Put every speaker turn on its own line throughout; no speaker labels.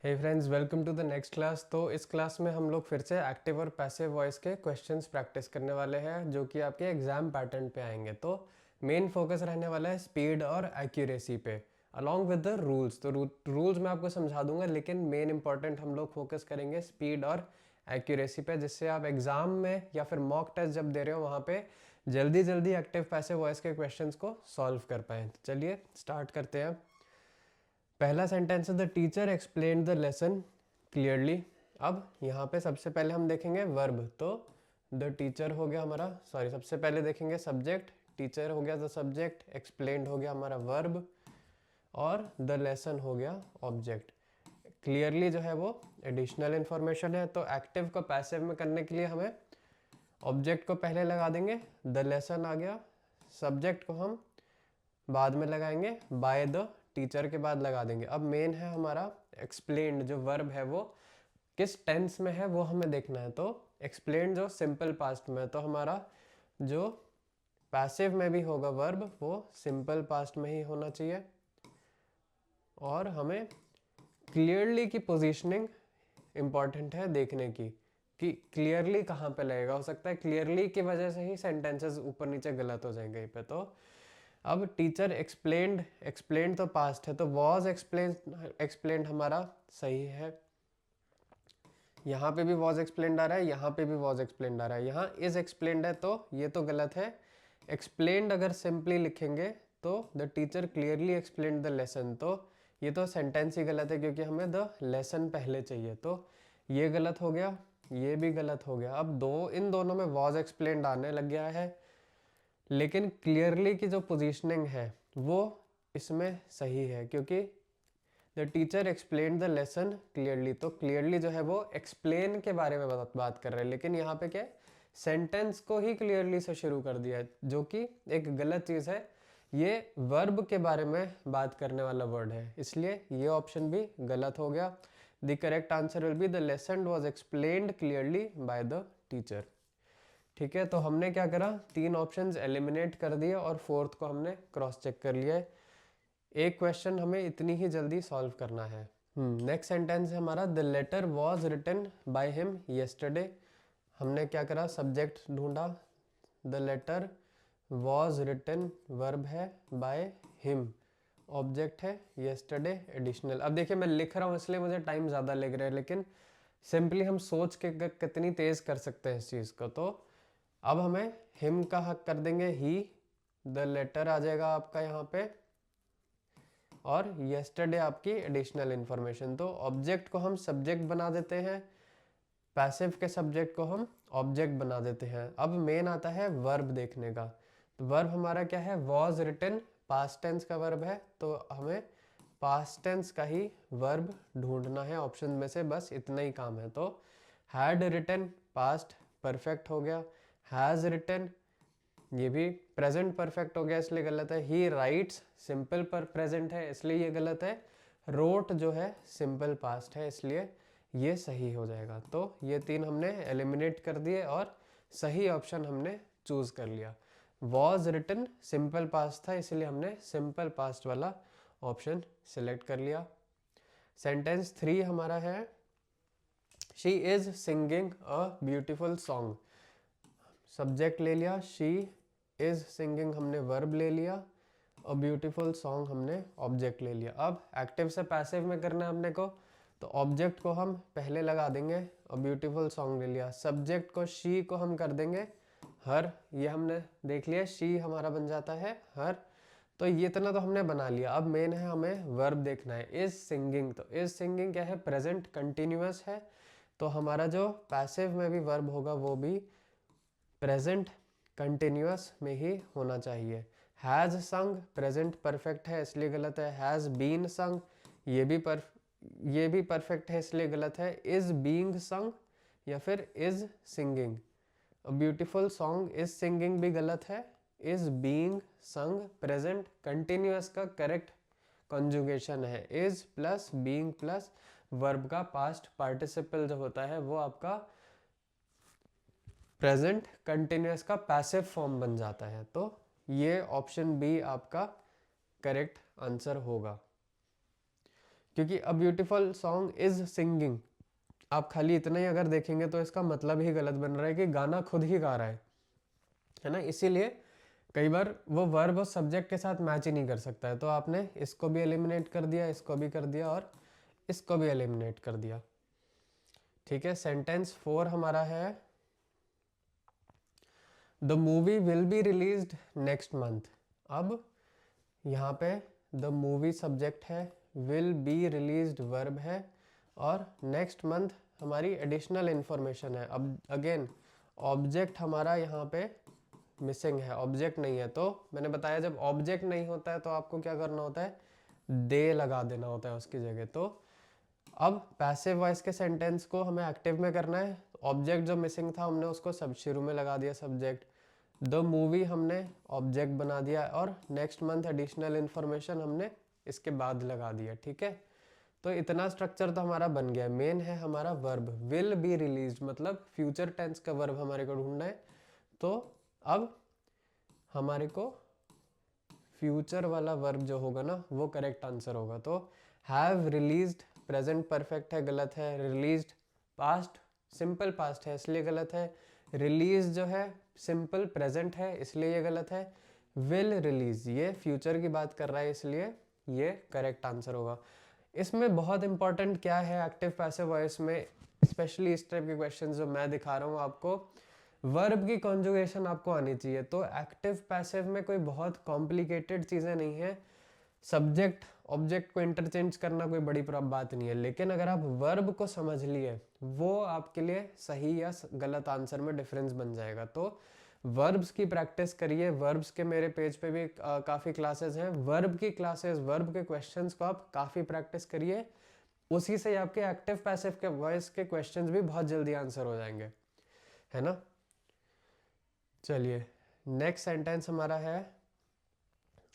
Hey friends, welcome to the next class. तो इस class में हम लोग फिर से एक्टिव और पैसिव वॉइस के क्वेश्चंस प्रैक्टिस करने वाले हैं जो कि आपके एग्जाम पैटर्न पे आएंगे। तो मेन फोकस रहने वाला है स्पीड और एक्यूरेसी पे अलॉन्ग विद द रूल्स। तो रूल्स मैं आपको समझा दूंगा, लेकिन मेन इंपॉर्टेंट हम लोग फोकस करेंगे स्पीड और एक्यूरेसी पे, जिससे आप एग्जाम में या फिर मॉक टेस्ट जब दे रहे हो वहाँ पे जल्दी जल्दी एक्टिव पैसिव वॉइस के क्वेश्चंस को सॉल्व कर पाएँ। तो चलिए स्टार्ट करते हैं। पहला सेंटेंस है the teacher explain the lesson clearly. अब यहाँ पे सबसे पहले हम देखेंगे वर्ब। तो द टीचर हो गया हमारा, सॉरी, सबसे पहले देखेंगे सब्जेक्ट। टीचर हो गया द सब्जेक्ट, एक्सप्लेन्ड हो गया हमारा वर्ब, और द लेसन हो गया ऑब्जेक्ट। क्लियरली जो है वो एडिशनल इंफॉर्मेशन है। तो एक्टिव को पैसिव में करने के लिए हमें ऑब्जेक्ट को पहले लगा देंगे, द लेसन आ गया। सब्जेक्ट को हम बाद में लगाएंगे, बाय द टीचर के बाद लगा देंगे। अब मेन है हमारा एक्सप्लेन्ड, जो वर्ब है वो किस टेंस में है वो हमें देखना है। तो एक्सप्लेन्ड जो सिंपल पास्ट में है, तो हमारा जो पैसिव में भी होगा वर्ब वो सिंपल पास्ट में ही होना चाहिए। और हमें क्लियरली की पोजीशनिंग इम्पॉर्टेंट है देखने की कि क्लियरली कहाँ पे लगेगा। हो सकता है क्लियरली की वजह से ही सेंटेंसेस ऊपर नीचे गलत हो जाएंगे पे। तो अब टीचर एक्सप्लेन्ड, एक्सप्लेन्ड तो पास्ट है, तो वॉज एक्सप्लेन्ड हमारा सही है। यहाँ पे भी वॉज एक्सप्लेन्ड आ रहा है, यहाँ पे भी वॉज एक्सप्लेन्ड आ रहा है, यहाँ इज एक्सप्लेन्ड है, तो ये तो गलत है। एक्सप्लेन्ड अगर सिंपली लिखेंगे तो the teacher clearly explained the lesson, तो ये तो सेंटेंस ही गलत है क्योंकि हमें द लेसन पहले चाहिए। तो ये गलत हो गया, ये भी गलत हो गया। अब इन दोनों में वॉज एक्सप्लेन्ड आने लग गया है, लेकिन क्लियरली की जो पोजीशनिंग है वो इसमें सही है क्योंकि the teacher explain the lesson clearly. तो क्लियरली जो है वो एक्सप्लेन के बारे में बात कर रहे हैं, लेकिन यहाँ पे क्या है, सेंटेंस को ही क्लियरली से शुरू कर दिया है, जो कि एक गलत चीज़ है। ये वर्ब के बारे में बात करने वाला वर्ड है, इसलिए ये ऑप्शन भी गलत हो गया। The correct answer will be the lesson was explained clearly by the teacher. ठीक है, तो हमने क्या करा, तीन ऑप्शंस एलिमिनेट कर दिए और फोर्थ को हमने क्रॉस चेक कर लिया है। एक क्वेश्चन हमें इतनी ही जल्दी सॉल्व करना है। नेक्स्ट सेंटेंस है हमारा the letter was written by him yesterday. हमने क्या करा, सब्जेक्ट ढूंढा, the letter was written verb है, बाय हिम ऑब्जेक्ट है, येस्टरडे एडिशनल। अब देखिए मैं लिख रहा हूँ इसलिए मुझे टाइम ज़्यादा लग रहा है, लेकिन सिंपली हम सोच के कितनी तेज़ कर सकते हैं इस चीज़ को। तो अब हमें हिम का हक कर देंगे ही, द लेटर आ जाएगा आपका यहाँ पे, और येस्टरडे आपकी एडिशनल इंफॉर्मेशन। तो ऑब्जेक्ट को हम सब्जेक्ट बना देते हैं, पैसिव के सब्जेक्ट को हम ऑब्जेक्ट बना देते हैं। अब मेन आता है वर्ब देखने का। तो वर्ब हमारा क्या है, वॉज रिटन, पास्ट टेंस का वर्ब है, तो हमें पास्ट टेंस का ही वर्ब ढूंढना है ऑप्शन में से, बस इतना ही काम है। तो हैड रिटन पास्ट परफेक्ट हो गया, हैज़ रिटन ये भी प्रेजेंट परफेक्ट हो गया इसलिए गलत है। ही राइट्स सिंपल पर प्रेजेंट है इसलिए ये गलत है। रोट जो है सिंपल पास्ट है इसलिए ये सही हो जाएगा। तो ये तीन हमने एलिमिनेट कर दिए और सही ऑप्शन हमने चूज कर लिया। वॉज रिटन सिंपल पास्ट था इसलिए हमने सिंपल पास्ट वाला ऑप्शन सिलेक्ट कर लिया। सेंटेंस 3 हमारा है she is singing a beautiful song. Subject ले लिया, शी इज सिंगिंग हमने वर्ब ले लिया, और ब्यूटीफुल सॉन्ग हमने ऑब्जेक्ट ले लिया। अब एक्टिव से पैसिव में करना है हमने को, तो ऑब्जेक्ट को हम पहले लगा देंगे और ब्यूटीफुल सॉन्ग ले लिया। सब्जेक्ट को शी को हम कर देंगे हर, ये हमने देख लिया, शी हमारा बन जाता है हर। तो ये इतना तो हमने बना लिया। अब मेन है हमें वर्ब देखना है, इज सिंगिंग। तो इज सिंगिंग क्या है, प्रेजेंट कंटिन्यूअस है, तो हमारा जो पैसिव में भी वर्ब होगा वो भी प्रेजेंट कंटिन्यूअस में ही होना चाहिए। हैज़ संग प्रेजेंट परफेक्ट है इसलिए गलत है। हैज़ बीन संग ये भी परफेक्ट है इसलिए गलत है। इज बीइंग संग या फिर is singing. Beautiful song is singing भी गलत है। इज बीइंग संग प्रेजेंट कंटिन्यूअस का करेक्ट कॉन्जुगेशन है is plus being plus verb का पास्ट पार्टिसिपल जो होता है वो आपका प्रेजेंट कंटिन्यूअस का पैसिव फॉर्म बन जाता है। तो ये ऑप्शन बी आपका करेक्ट आंसर होगा। क्योंकि a beautiful song is singing, आप खाली इतना ही अगर देखेंगे तो इसका मतलब ही गलत बन रहा है कि गाना खुद ही गा रहा है ना। इसीलिए कई बार वो वर्ब और सब्जेक्ट के साथ मैच ही नहीं कर सकता है, तो आपने इसको भी एलिमिनेट कर दिया, इसको भी कर दिया और इसको भी एलिमिनेट कर दिया। ठीक है, सेंटेंस 4 हमारा है the movie will be released next month. अब यहाँ पे द मूवी सब्जेक्ट है, विल बी रिलीज्ड वर्ब है और नेक्स्ट मंथ हमारी एडिशनल इंफॉर्मेशन है। अब अगेन ऑब्जेक्ट हमारा यहाँ पे मिसिंग है, ऑब्जेक्ट नहीं है। तो मैंने बताया जब ऑब्जेक्ट नहीं होता है तो आपको क्या करना होता है, दे लगा देना होता है उसकी जगह। तो अब पैसिव वॉइस के सेंटेंस को हमें एक्टिव में करना है। ऑब्जेक्ट जो मिसिंग था हमने उसको सब शुरू में लगा दिया, सब्जेक्ट। द मूवी हमने ऑब्जेक्ट बना दिया और नेक्स्ट मंथ एडिशनल इंफॉर्मेशन हमने इसके बाद लगा दिया। ठीक है, तो इतना स्ट्रक्चर तो हमारा बन गया। मेन है हमारा वर्ब, विल बी रिलीज्ड मतलब फ्यूचर टेंस का वर्ब हमारे को ढूंढना है। तो अब हमारे को फ्यूचर वाला वर्ब जो होगा ना वो करेक्ट आंसर होगा। तो हैव रिलीज्ड प्रेजेंट परफेक्ट है, गलत है। रिलीज्ड पास्ट सिंपल पास्ट है इसलिए गलत है। रिलीज जो है सिंपल प्रेजेंट है इसलिए ये गलत है। विल रिलीज ये फ्यूचर की बात कर रहा है इसलिए ये करेक्ट आंसर होगा। इसमें बहुत इंपॉर्टेंट क्या है एक्टिव पैसिव वॉइस में, स्पेशली इस टाइप के क्वेश्चन जो मैं दिखा रहा हूँ आपको, वर्ब की कॉन्जुगेशन आपको आनी चाहिए। तो एक्टिव पैसिव में कोई बहुत कॉम्प्लिकेटेड चीज़ें नहीं है, सब्जेक्ट ऑब्जेक्ट को इंटरचेंज करना कोई बड़ी बात नहीं है। लेकिन अगर आप वर्ब को समझ लिए वो आपके लिए सही या गलत आंसर में डिफरेंस बन जाएगा। तो वर्ब्स की प्रैक्टिस करिए। वर्ब्स के मेरे पेज पे भी काफ़ी क्लासेस हैं, वर्ब की क्लासेस, वर्ब के क्वेश्चंस को आप काफ़ी प्रैक्टिस करिए, उसी से आपके एक्टिव पैसिव के वॉइस के क्वेश्चंस भी बहुत जल्दी आंसर हो जाएंगे, है ना। चलिए नेक्स्ट सेंटेंस हमारा है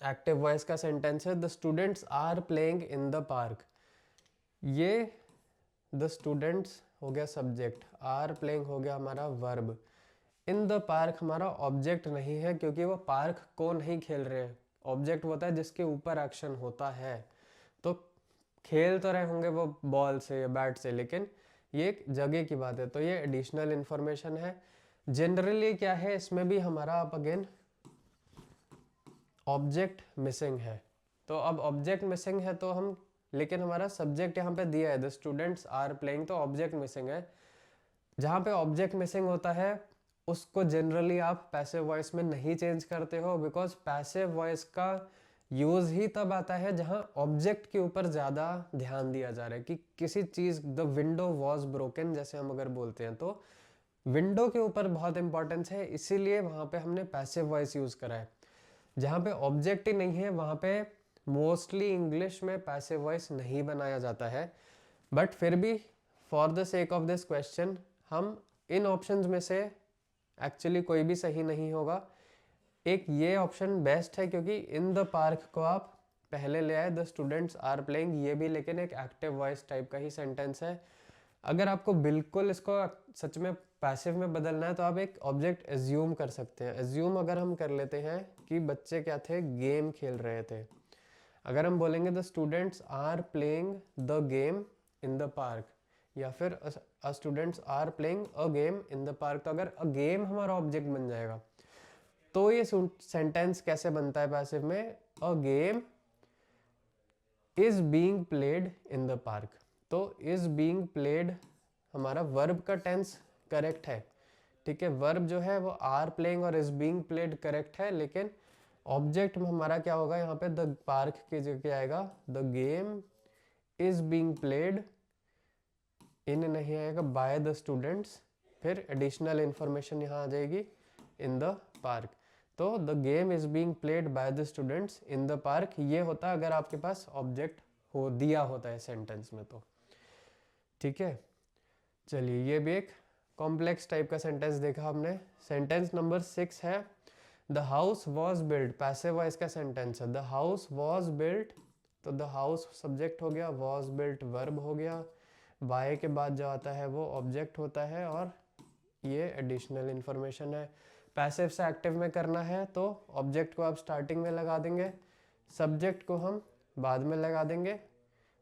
एक्टिव वॉइस का सेंटेंस है the students are playing in the park. ये द स्टूडेंट्स हो गया सब्जेक्ट, आर प्लेइंग हो गया हमारा वर्ब, इन द पार्क हमारा ऑब्जेक्ट नहीं है क्योंकि वो पार्क को नहीं खेल रहे हैं। ऑब्जेक्ट होता है जिसके ऊपर एक्शन होता है, तो खेल तो रहे होंगे वो बॉल से या बैट से, लेकिन ये एक जगह की बात है। तो ये एडिशनल इंफॉर्मेशन है। जनरली क्या है इसमें भी हमारा आप अगेन ऑब्जेक्ट मिसिंग है। तो अब ऑब्जेक्ट मिसिंग है तो हम, लेकिन हमारा सब्जेक्ट यहाँ पे दिया है द स्टूडेंट्स आर प्लेइंग, तो ऑब्जेक्ट मिसिंग है। जहाँ पे ऑब्जेक्ट मिसिंग होता है उसको जनरली आप पैसिव वॉइस में नहीं चेंज करते हो, बिकॉज पैसिव वॉइस का यूज ही तब आता है जहाँ ऑब्जेक्ट के ऊपर ज़्यादा ध्यान दिया जा रहा है कि किसी चीज़, द विंडो वॉज ब्रोकन जैसे हम अगर बोलते हैं तो विंडो के ऊपर बहुत इंपॉर्टेंस है, इसीलिए वहाँ पे हमने पैसिव वॉइस यूज़ करा है। जहाँ पे ऑब्जेक्ट ही नहीं है वहाँ पे मोस्टली इंग्लिश में पैसिव वॉइस नहीं बनाया जाता है। बट फिर भी for the sake of this question हम इन ऑप्शंस में से एक्चुअली कोई भी सही नहीं होगा। एक ये ऑप्शन बेस्ट है क्योंकि इन द पार्क को आप पहले ले आए, द स्टूडेंट्स आर प्लेइंग ये भी लेकिन एक एक्टिव वॉइस टाइप का ही सेंटेंस है। अगर आपको बिल्कुल इसको सच में पैसिव में बदलना है तो आप एक ऑब्जेक्ट एज्यूम कर सकते हैं। एज्यूम अगर हम कर लेते हैं कि बच्चे क्या थे, गेम खेल रहे थे। अगर हम बोलेंगे the students are playing the game in the park या फिर students are playing a game in the park, तो अगर अ गेम हमारा ऑब्जेक्ट बन जाएगा तो ये सेंटेंस कैसे बनता है पैसिव में, a game is being played in the park. तो इज बीइंग प्लेड हमारा वर्ब का टेंस करेक्ट है, ठीक है। वर्ब जो है वो आर प्लेइंग और इज बीइंग प्लेड करेक्ट है, लेकिन ऑब्जेक्ट में हमारा क्या होगा यहाँ पे, द पार्क की जगह आएगा the game is being played, in नहीं आएगा, बाय द स्टूडेंट्स, फिर एडिशनल इंफॉर्मेशन यहाँ आ जाएगी इन द पार्क। तो the game is being played by the students in the park ये होता है अगर आपके पास ऑब्जेक्ट हो दिया होता है सेंटेंस में तो, ठीक है। चलिए ये भी एक कॉम्प्लेक्स टाइप का सेंटेंस देखा हमने। सेंटेंस नंबर 6 है the house was built, passive voice का सेंटेंस है। द हाउस वॉज बिल्ट, तो द हाउस सब्जेक्ट हो गया, वॉज बिल्ट वर्ब हो गया, बाय के बाद जो आता है वो ऑब्जेक्ट होता है और ये एडिशनल इंफॉर्मेशन है। पैसिव से एक्टिव में करना है तो ऑब्जेक्ट को आप स्टार्टिंग में लगा देंगे, सब्जेक्ट को हम बाद में लगा देंगे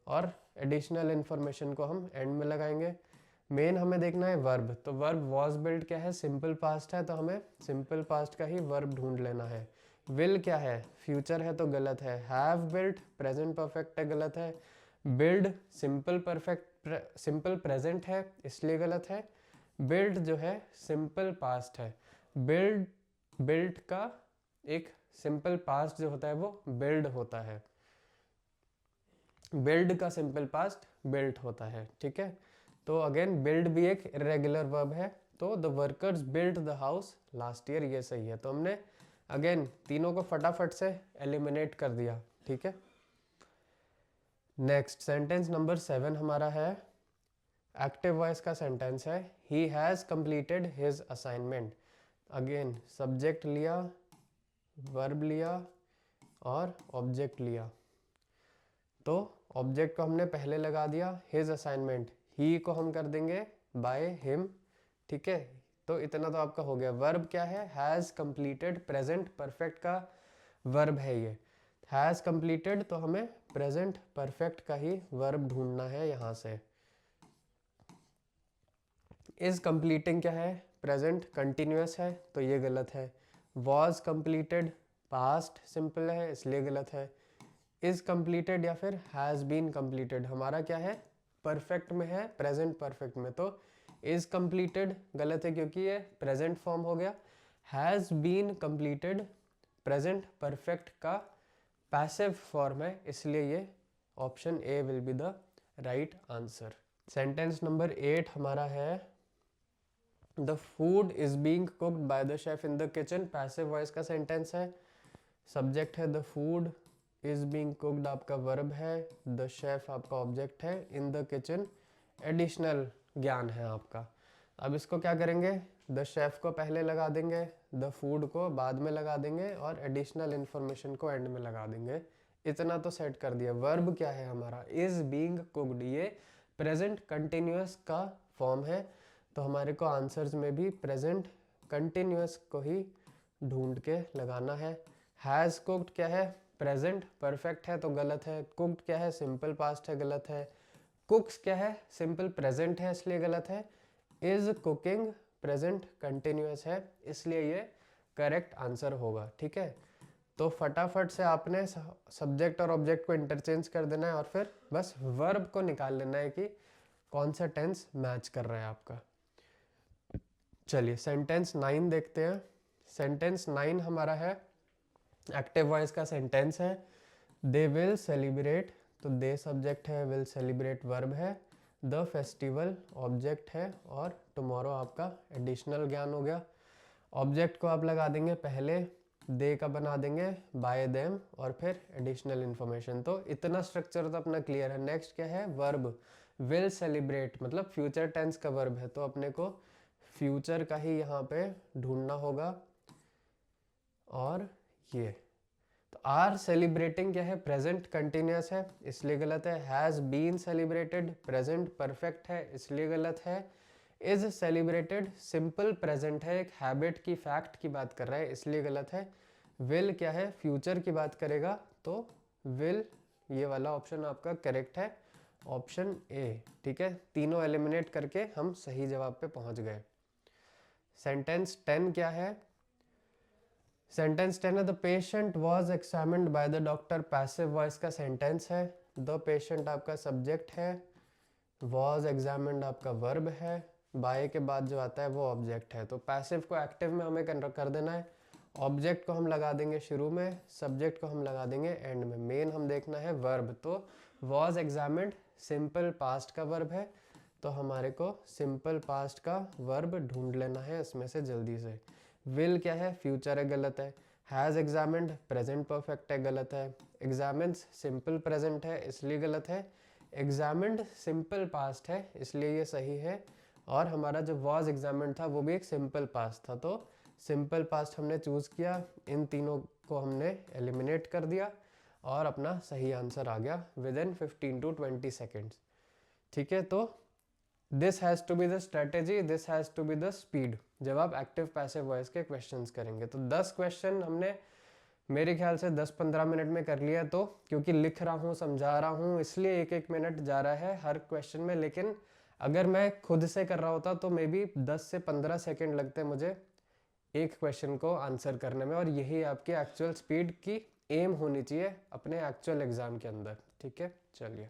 और एडिशनल इन्फॉर्मेशन को हम एंड में लगाएंगे। मेन हमें देखना है वर्ब, तो वर्ब वॉज बिल्ट क्या है, सिंपल पास्ट है, तो हमें सिंपल पास्ट का ही वर्ब ढूंढ लेना है। विल क्या है, फ्यूचर है तो गलत है। हैव बिल्ट प्रेजेंट परफेक्ट है, गलत है। Build simple perfect simple present है, इसलिए गलत है। बिल्ड जो है सिंपल पास्ट है। बिल्ड बिल्ट का एक सिंपल पास्ट जो होता है वो बिल्ड होता है, बिल्ड का सिंपल पास्ट बिल्ट होता है, ठीक है। तो अगेन बिल्ड भी एक इरेगुलर वर्ब है, तो the workers built the house last year, ये सही है। तो हमने अगेन तीनों को फटाफट से एलिमिनेट कर दिया, ठीक है। नेक्स्ट सेंटेंस नंबर 7 हमारा है एक्टिव वॉइस का सेंटेंस है, he has completed his assignment. Again subject लिया, वर्ब लिया और ऑब्जेक्ट लिया। तो ऑब्जेक्ट को हमने पहले लगा दिया, हिज असाइनमेंट, ही को हम कर देंगे बाय हिम, ठीक है। तो इतना तो आपका हो गया। वर्ब क्या है, हैज़ कंप्लीटेड, प्रेजेंट परफेक्ट का वर्ब है ये। हैज़ कंप्लीटेड, तो हमें प्रेजेंट परफेक्ट का ही वर्ब ढूंढना है यहाँ से। इज कंप्लीटिंग क्या है, प्रेजेंट कंटिन्यूअस है, तो ये गलत है। वॉज कंप्लीटेड पास्ट सिंपल है, इसलिए गलत है। इज कंप्लीटेड या फिर हैज़ बीन कंप्लीटेड, हमारा क्या है, परफेक्ट में है, प्रेजेंट परफेक्ट में, तो इज कंप्लीटेड गलत है क्योंकि ये प्रेजेंट फॉर्म हो गया। Has been completed present perfect का पैसिव फॉर्म है, इसलिए ये option A will be the right answer. Sentence number 8 हमारा है the food is being cooked by the chef in the kitchen, passive voice का sentence है। सब्जेक्ट है the food, is being cooked आपका verb है, द शेफ आपका object है, in the kitchen additional ज्ञान है आपका। अब इसको क्या करेंगे, द शेफ को पहले लगा देंगे, द फूड को बाद में लगा देंगे और एडिशनल इन्फॉर्मेशन को एंड में लगा देंगे। इतना तो सेट कर दिया। वर्ब क्या है हमारा, इज बीइंग कुक्ड, ये प्रेजेंट कंटिन्यूअस का फॉर्म है, तो हमारे को आंसर्स में भी प्रेजेंट कंटिन्यूअस को ही ढूंढ के लगाना है। हैज़ कुक्ड क्या है, प्रेजेंट परफेक्ट है, तो गलत है। कुक्ड क्या है, सिंपल पास्ट है, गलत है। कुक्स क्या है, सिंपल प्रेजेंट है, इसलिए गलत है। इज कुकिंग प्रेजेंट कंटिन्यूअस है, इसलिए ये करेक्ट आंसर होगा, ठीक है। तो फटाफट से आपने सब्जेक्ट और ऑब्जेक्ट को इंटरचेंज कर देना है और फिर बस वर्ब को निकाल लेना है कि कौन सा टेंस मैच कर रहा है आपका। चलिए सेंटेंस 9 देखते हैं। सेंटेंस 9 हमारा है एक्टिव वॉइस का सेंटेंस है, दे विल सेलिब्रेट, तो दे सब्जेक्ट है, विल सेलिब्रेट वर्ब है, द फेस्टिवल ऑब्जेक्ट है और टुमारो आपका एडिशनल ज्ञान हो गया। ऑब्जेक्ट को आप लगा देंगे पहले, दे का बना देंगे बाय देम और फिर एडिशनल इन्फॉर्मेशन। तो इतना स्ट्रक्चर तो अपना क्लियर है। नेक्स्ट क्या है, वर्ब, विल सेलिब्रेट मतलब फ्यूचर टेंस का वर्ब है, तो अपने को फ्यूचर का ही यहाँ पे ढूंढना होगा। और ये तो आर सेलिब्रेटिंग क्या है, प्रेजेंट कंटिन्यूअस है, इसलिए गलत है। Has been celebrated present perfect है, इसलिए गलत है। इज सेलिब्रेटेड सिंपल प्रेजेंट है, एक हैबिट की फैक्ट की बात कर रहा है, इसलिए गलत है। विल क्या है, फ्यूचर की बात करेगा, तो विल ये वाला ऑप्शन आपका करेक्ट है, ऑप्शन ए, ठीक है। तीनों एलिमिनेट करके हम सही जवाब पे पहुंच गए। सेंटेंस 10 क्या है, सेंटेंस 10 है the patient was examined by the doctor, passive voice का सेंटेंस है। द पेशेंट आपका सब्जेक्ट है, वॉज एग्जामिन्ड आपका वर्ब है, बाय के बाद जो आता है वो ऑब्जेक्ट है। तो पैसिव को एक्टिव में हमें कर देना है। ऑब्जेक्ट को हम लगा देंगे शुरू में, सब्जेक्ट को हम लगा देंगे एंड में। मेन हम देखना है वर्ब, तो वॉज एग्जामिन्ड सिंपल पास्ट का वर्ब है, तो हमारे को सिंपल पास्ट का वर्ब ढूंढ लेना है इसमें से जल्दी से। विल क्या है, फ्यूचर है, गलत है। हैज़ एग्जामिन्ड प्रेजेंट परफेक्ट है, गलत है। एग्जामिन्स सिंपल प्रेजेंट है, इसलिए गलत है। एग्जामिन्ड सिंपल पास्ट है, इसलिए ये सही है। और हमारा जो वॉज एग्जामिन्ड था वो भी एक सिंपल पास्ट था, तो सिंपल पास्ट हमने चूज़ किया, इन तीनों को हमने एलिमिनेट कर दिया और अपना सही आंसर आ गया विद इन 15 to 20 सेकेंड्स, ठीक है। तो this has to be the strategy, this has to be the speed जब आप एक्टिव पैसिव वॉइस के क्वेश्चंस करेंगे। तो 10 क्वेश्चन हमने मेरे ख्याल से 10-15 मिनट में कर लिया। तो क्योंकि लिख रहा हूँ, समझा रहा हूँ, इसलिए एक एक मिनट जा रहा है हर क्वेश्चन में। लेकिन अगर मैं खुद से कर रहा होता तो मे बी 10 से 15 सेकेंड लगते मुझे एक क्वेश्चन को आंसर करने में। और यही आपकी एक्चुअल स्पीड की एम होनी चाहिए अपने एक्चुअल एग्जाम के अंदर। ठीक है, चलिए।